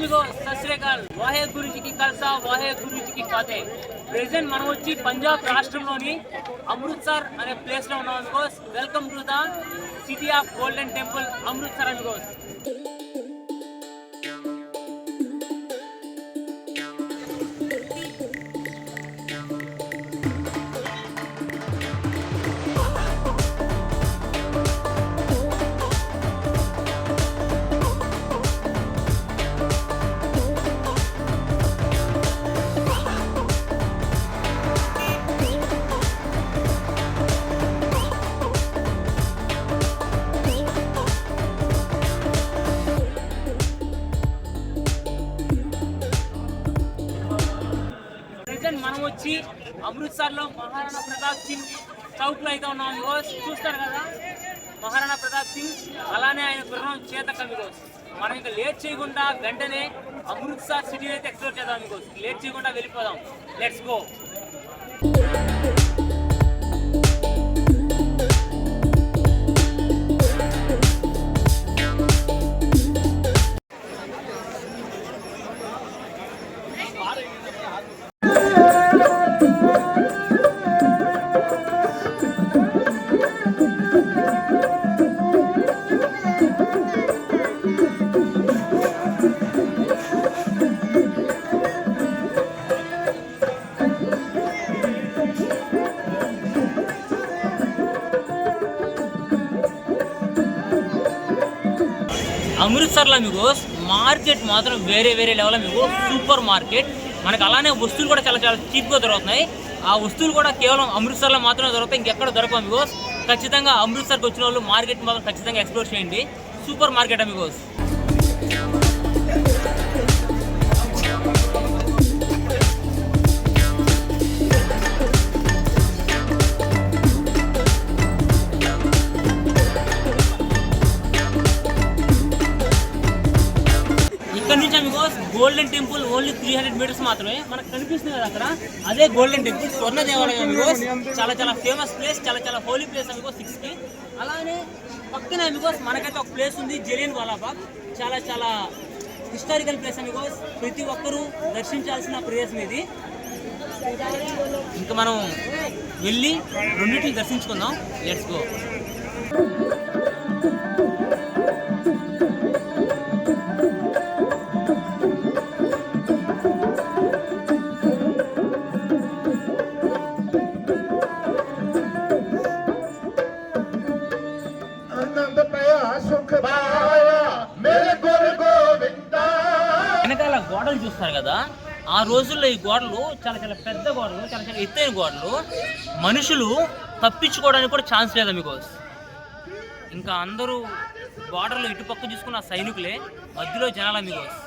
మీకు సశ్రీకాల్ వాహే గురుజీ కి కల్సా వాహే గురుజీ కి ఫాతే. ప్రెజెంట్ మనం వచ్చి పంజాబ్ రాష్ట్రంలోని అమృత్సర్ అనే ప్లేస్ లో ఉన్నాం Amigos. Welcome to the city of golden temple Amritsar Amigos. మనం వచ్చి అమృత్సర్ లో మహారాణా ప్రతాప్ సింగ్ చౌక్ లో అయితే ఉన్నాం అమిగోస్. చూస్తారు కదా మహారాణా ప్రతాప్ సింగ్, అలానే ఆయన గుర్రం చేతక్ అమిగోస్. మనం ఇంకా లేట్ చేయకుండా వెంటనే అమృత్సర్ సిటీ అయితే ఎక్స్ప్లోర్ చేద్దాం అమిగోస్. లేట్ చేయకుండా వెళ్ళిపోదాం. Let's go. అమృత్సర్లో మీకు మార్కెట్ మాత్రం వేరే లెవెల్ మీకు సూపర్ మార్కెట్. మనకు అలానే వస్తువులు కూడా చాలా చీప్గా దొరుకుతున్నాయి. ఆ వస్తువులు కూడా కేవలం అమృత్సర్లో మాత్రమే దొరుకుతాయి, ఇంకెక్కడ దొరకవు అమిగోస్. ఖచ్చితంగా అమృత్సర్కి వచ్చిన వాళ్ళు మార్కెట్ మాత్రం ఖచ్చితంగా ఎక్స్ప్లోర్ చేయండి. Super market amigos. ఇక్కడ నుంచి amigos golden temple only 300 metres మాత్రమే మనకు కనిపిస్తుంది కదా అక్కడ. అదే గోల్డెన్ టెంపుల్, స్వర్ణ దేవాలయం అమిగోస్. చాలా ఫేమస్ ప్లేస్, చాలా హోలీ ప్లేస్ అమిగోస్ 6కి. అలానే పక్కన అమిగోస్ మనకైతే ఒక ప్లేస్ ఉంది, జలియన్ వాలాబాగ్. చాలా హిస్టారికల్ ప్లేస్ అమిగోస్. ప్రతి ఒక్కరూ దర్శించాల్సిన ప్రదేశం ఇది. ఇంకా మనం వెళ్ళి రెండింటిని దర్శించుకుందాం. Let's go. వెనకాల గోడలు చూస్తారు కదా, ఆ రోజుల్లో ఈ గోడలు చాలా పెద్ద గోడలు, చాలా ఎత్తైన గోడలు. మనుషులు తప్పించుకోవడానికి కూడా ఛాన్స్ లేదు అమిగోస్. ఇంకా అందరూ గోడలు ఇటుపక్క చూసుకున్న సైనికులే, మధ్యలో జనాలు అమిగోస్.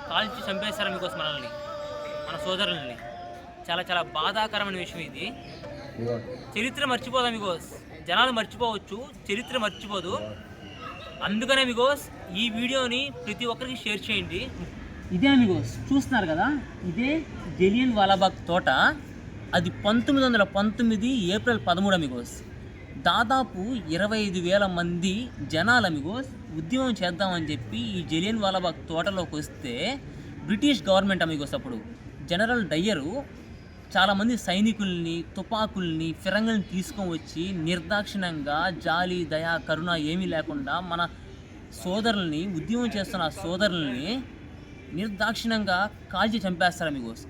కాల్చి చంపేస్తారు అమిగోస్ మనల్ని, మన సోదరుల్ని. చాలా బాధాకరమైన విషయం ఇది. చరిత్ర మర్చిపోదు అమిగోస్. జనాలు మర్చిపోవచ్చు, చరిత్ర మర్చిపోదు. అందుకనే అమిగోస్ ఈ వీడియోని ప్రతి ఒక్కరికి షేర్ చేయండి. ఇదే అమిగోస్ చూస్తున్నారు కదా, ఇదే జలియన్ వాలాబాగ్ తోట. అది 1919 ఏప్రిల్ 13 అమిగోస్. దాదాపు 25,000 మంది జనాలు అమిగోస్ ఉద్యమం చేద్దామని చెప్పి ఈ జలియన్ వాలాబాగ్ తోటలోకి వస్తే బ్రిటిష్ గవర్నమెంట్ అమిగోస్ అప్పుడు జనరల్ డయ్యరు చాలామంది సైనికుల్ని, తుపాకుల్ని, ఫిరంగుల్ని తీసుకొని వచ్చి నిర్దాక్షిణ్యంగా జాలి, దయ, కరుణ ఏమీ లేకుండా మన సోదరుల్ని, ఉద్యమం చేస్తున్న సోదరుల్ని నిర్దాక్షిణ్యంగా కాల్చి చంపేస్తారు అమిగోస్.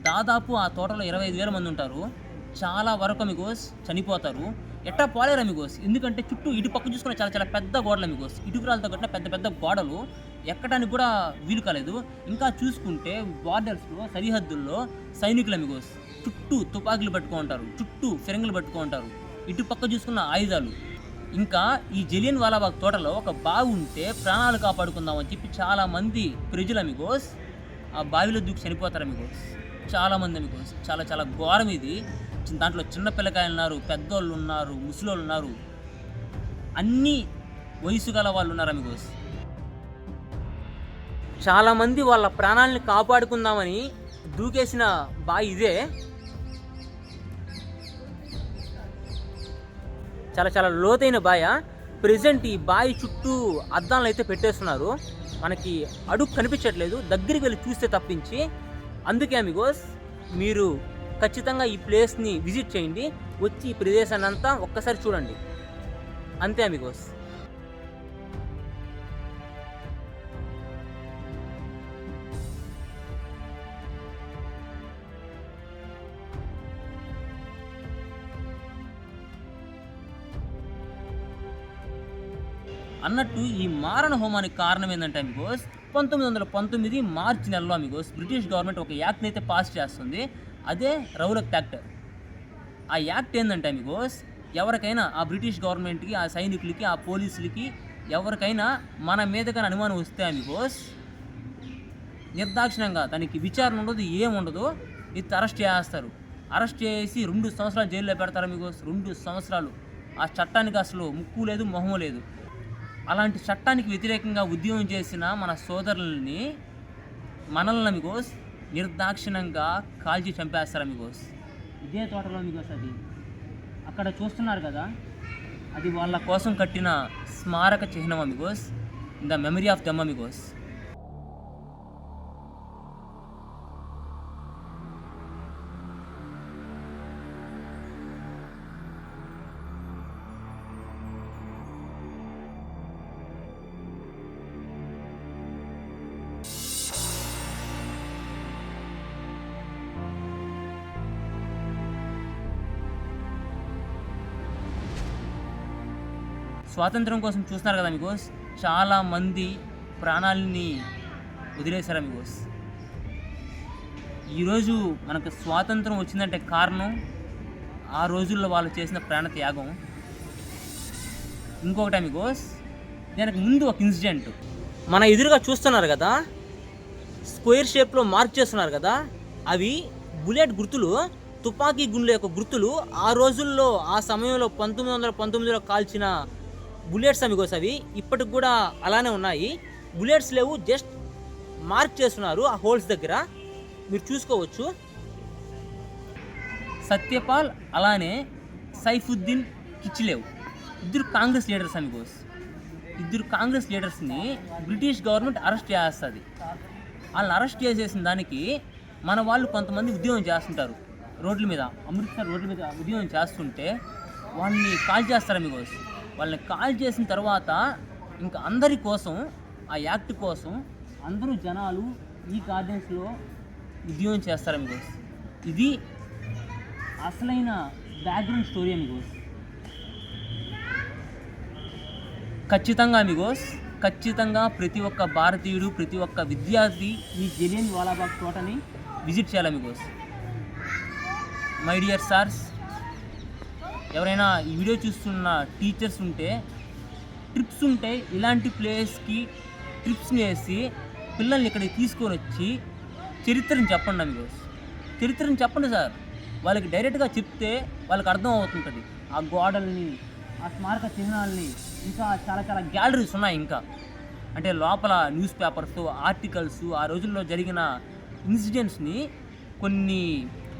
దాదాపు ఆ తోటలో 25,000 మంది ఉంటారు. చాలా వరకు మీకు చనిపోతారు. ఎట్టా పోలేరు అమిగోస్. ఎందుకంటే చుట్టూ ఇటు పక్క చూసుకున్న చాలా చాలా పెద్ద గోడలు అమిగోస్. ఇటుకురాలతో కట్టిన పెద్ద పెద్ద గోడలు ఎక్కడానికి కూడా వీలు కాలేదు. ఇంకా చూసుకుంటే బార్డర్స్లో సరిహద్దుల్లో సైనికులు అమిగోస్. చుట్టూ తుపాకులు పట్టుకుంటారు, చుట్టూ ఫిరంగులు పట్టుకుంటారు, ఇటు పక్క చూసుకున్న ఆయుధాలు. ఇంకా ఈ జలియన్ వాలాబాగ్ తోటలో ఒక బావి ఉంటే ప్రాణాలు కాపాడుకుందామని చెప్పి చాలామంది ప్రజలు అమిగోస్ ఆ బావిలో దూకి చనిపోతారు అమిగోస్. చాలామంది అమిగోస్. చాలా చాలా ఘోరం ఇది. దాంట్లో చిన్న పిల్లకాయలు ఉన్నారు, పెద్దోళ్ళు ఉన్నారు, ముసలోళ్ళు ఉన్నారు, అన్ని వయసు గల వాళ్ళు ఉన్నారు అమిగోస్. చాలామంది వాళ్ళ ప్రాణాలని కాపాడుకుందామని దూకేసిన బావి ఇదే. చాలా చాలా లోతైన బాయ. ప్రెజెంట్ ఈ బావి చుట్టూ అద్దాలను అయితే పెట్టేస్తున్నారు. మనకి అడుగు కనిపించట్లేదు, దగ్గరికి వెళ్ళి చూస్తే తప్పించి. అందుకే అమిగోస్ మీరు ఖచ్చితంగా ఈ ప్లేస్ని విజిట్ చేయండి, వచ్చి ఈ ప్రదేశాన్ని అంతా ఒక్కసారి చూడండి. అంతే అమిగోస్. అన్నట్టు ఈ మారణ హోమానికి కారణం ఏంటంటే అమిగోస్ 1919 మార్చి నెలలో అమిగోస్ బ్రిటిష్ గవర్నమెంట్ ఒక యాక్ట్ని అయితే పాస్ చేస్తుంది. అదే రౌలట్ యాక్ట్. ఆ యాక్ట్ ఏంటంటే అమిగోస్ ఎవరికైనా ఆ బ్రిటిష్ గవర్నమెంట్కి, ఆ సైనికులకి, ఆ పోలీసులకి ఎవరికైనా మన మీదగా అనుమానం వస్తే అమిగోస్ నిర్దాక్షిణ్యంగా దానికి విచారణ ఉండదు, ఏముండదు, ఇది అరెస్ట్ చేస్తారు. అరెస్ట్ చేసి 2 సంవత్సరాలు జైల్లో పెడతారు అమిగోస్. 2 సంవత్సరాలు. ఆ చట్టానికి అసలు ముక్కు లేదు, మొహం లేదు. అలాంటి చట్టానికి వ్యతిరేకంగా ఉద్యమం చేసిన మన సోదరుల్ని, మనల్ని అమిగోస్ నిర్దాక్షిణ్యంగా కాల్చి చంపేస్తారు అమిగోస్. ఇదే తోటలో అమిగోస్ అది అక్కడ చూస్తున్నారు కదా, అది వాళ్ళ కోసం కట్టిన స్మారక చిహ్నం Amigos. The memory of them Amigos. స్వాతంత్రం కోసం చూస్తున్నారు కదా అమిగోస్, చాలామంది ప్రాణాలని వదిలేశారు అమిగోస్. ఈరోజు మనకు స్వాతంత్రం వచ్చిందంటే కారణం ఆ రోజుల్లో వాళ్ళు చేసిన ప్రాణ త్యాగం. ఇంకొకటి అమిగోస్, దానికి ముందు ఒక ఇన్సిడెంట్ మన ఎదురుగా చూస్తున్నారు కదా, స్క్వేర్ షేప్లో మార్క్ చేస్తున్నారు కదా, అవి బుల్లెట్ గుర్తులు, తుపాకీ గుండ్ల యొక్క గుర్తులు. ఆ రోజుల్లో, ఆ సమయంలో 1919లో కాల్చిన బుల్లెట్స్ అమిగోస్. అవి ఇప్పటికి కూడా అలానే ఉన్నాయి. బుల్లెట్స్ లేవు, జస్ట్ మార్క్ చేస్తున్నారు ఆ హోల్స్ దగ్గర, మీరు చూసుకోవచ్చు. సత్యపాల్ అలానే సైఫుద్దీన్ కిచ్లేవ్ ఇద్దరు కాంగ్రెస్ లీడర్స్ అమిగోస్. ఇద్దరు కాంగ్రెస్ లీడర్స్ని బ్రిటిష్ గవర్నమెంట్ అరెస్ట్ చేస్తుంది. వాళ్ళని అరెస్ట్ చేసేసిన దానికి మన వాళ్ళు కొంతమంది ఉద్యమం చేస్తుంటారు రోడ్ల మీద, అమృత్సర్ రోడ్ల మీద ఉద్యమం చేస్తుంటే వాళ్ళని కాల్ చేస్తారు అమిగోస్. వాళ్ళని కాల్ చేసిన తర్వాత ఇంకా అందరి కోసం, ఆ యాక్ట్ కోసం అందరూ జనాలు ఈ గార్డెన్స్లో ఉద్యమం చేస్తారు అమిగోస్. ఇది అసలైన బ్యాక్గ్రౌండ్ స్టోరీ అమిగోస్. ఖచ్చితంగా అమిగోస్, ఖచ్చితంగా ప్రతి ఒక్క భారతీయుడు, ప్రతి ఒక్క విద్యార్థి ఈ జలియన్ వాలాబాగ్ తోటని విజిట్ చేయాలి అమిగోస్. మై డియర్ సార్స్, ఎవరైనా ఈ వీడియో చూస్తున్న టీచర్స్ ఉంటే, ట్రిప్స్ ఉంటే ఇలాంటి ప్లేస్కి ట్రిప్స్ని వేసి పిల్లల్ని ఇక్కడికి తీసుకొని వచ్చి చరిత్రని చెప్పండి అమిగోస్. చరిత్రని చెప్పండి సార్. వాళ్ళకి డైరెక్ట్గా చెప్తే వాళ్ళకి అర్థం అవుతుంటుంది. ఆ గోడల్ని, ఆ స్మారక చిహ్నాలని, ఇంకా చాలా చాలా గ్యాలరీస్ ఉన్నాయి. ఇంకా అంటే లోపల న్యూస్ పేపర్స్, ఆర్టికల్స్, ఆ రోజుల్లో జరిగిన ఇన్సిడెంట్స్ని కొన్ని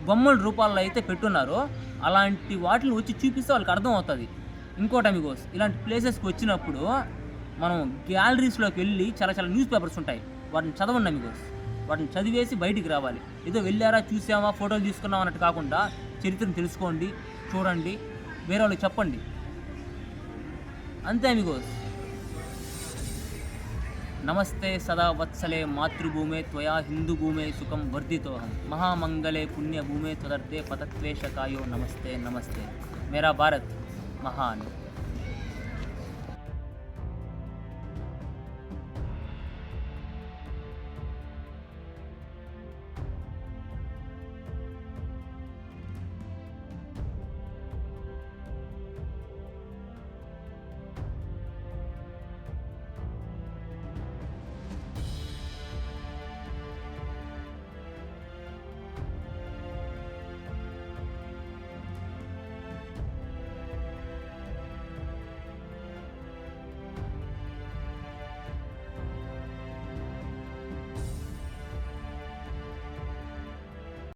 బొమ్మల రూపాల్లో అయితే పెట్టున్నారు. అలాంటి వాటిని వచ్చి చూపిస్తే వాళ్ళకి అర్థం అవుతుంది. ఇంకోటి అమిగోస్, ఇలాంటి ప్లేసెస్కి వచ్చినప్పుడు మనం గ్యాలరీస్లోకి వెళ్ళి చాలా చాలా న్యూస్ పేపర్స్ ఉంటాయి, వాటిని చదవండి అమిగోస్. వాటిని చదివేసి బయటికి రావాలి. ఏదో వెళ్ళారా, చూసామా, ఫోటోలు తీసుకున్నాం అన్నట్టు కాకుండా చరిత్రను తెలుసుకోండి, చూడండి, వేరే వాళ్ళకి చెప్పండి. అంతే అమిగోస్. నమస్తే సదా వత్సలే మాతృభూమే త్వయా హిందూ భూమే సుఖం వర్ధితోహం మహామంగళే పుణ్యభూమే త్వదర్థే పతత్వేషకాయో నమస్తే నమస్తే. మేరా భారత్. మహాన్.